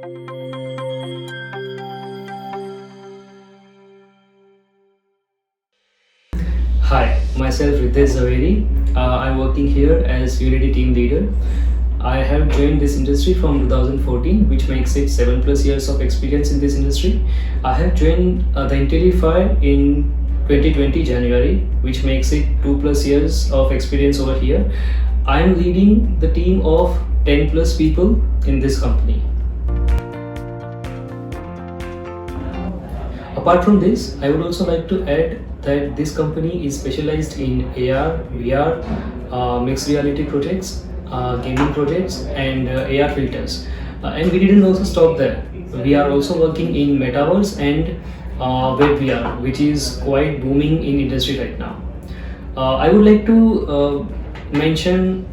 Hi, myself Ritesh Zaveri. I'm working here as Unity team leader. I have joined this industry from 2014, which makes it 7+ years of experience in this industry. I have joined the Intellify in 2020 January, which makes it 2+ years of experience over here. I am leading the team of 10+ people in this company. Apart from this, I would also like to add that this company is specialized in AR, VR, mixed reality projects, gaming projects, and AR filters. And we didn't also stop there. We are also working in Metaverse and web VR, which is quite booming in industry right now. I would like to mention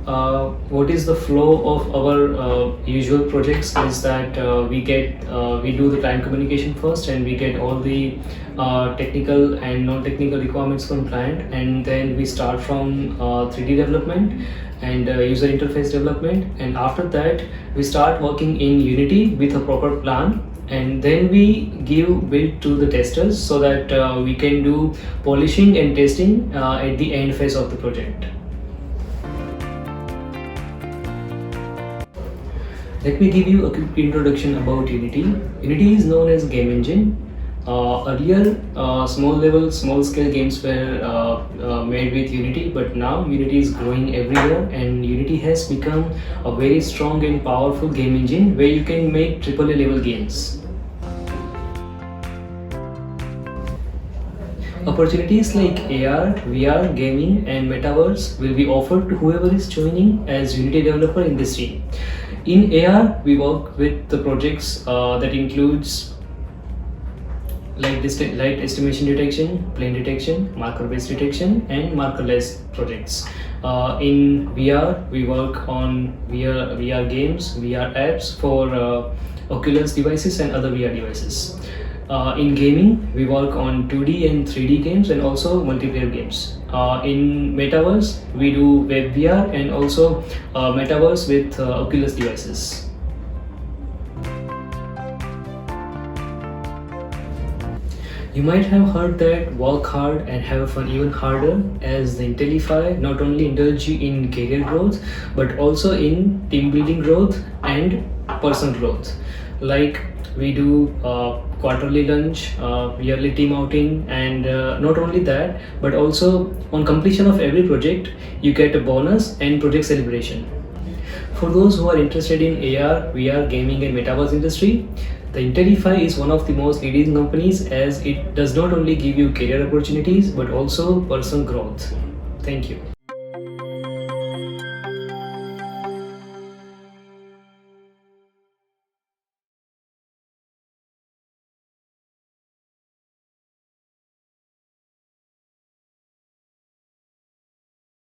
what is the flow of our usual projects is that we do the client communication first, and we get all the technical and non-technical requirements from client, and then we start from 3D development and user interface development, and after that we start working in Unity with a proper plan, and then we give build to the testers so that we can do polishing and testing at the end phase of the project. Let me give you a quick introduction about Unity. Unity is known as game engine. Earlier, small scale games were made with Unity, but now Unity is growing everywhere, and Unity has become a very strong and powerful game engine where you can make AAA level games. Opportunities like AR, VR, gaming, and Metaverse will be offered to whoever is joining as Unity developer in this team. In AR, we work with the projects that includes light estimation detection, plane detection, marker-based detection, and markerless projects. In VR, we work on VR games, VR apps for Oculus devices and other VR devices. In gaming, we work on 2D and 3D games and also multiplayer games. In Metaverse, we do web VR and also Metaverse with Oculus devices. You might have heard that work hard and have fun even harder, as the Intellify not only indulge you in career growth but also in team building growth and personal growth. Like we do quarterly lunch, yearly team outing, and not only that, but also on completion of every project, you get a bonus and project celebration. For those who are interested in AR, VR, gaming, and Metaverse industry, the Intellify is one of the most leading companies, as it does not only give you career opportunities but also personal growth. Thank you.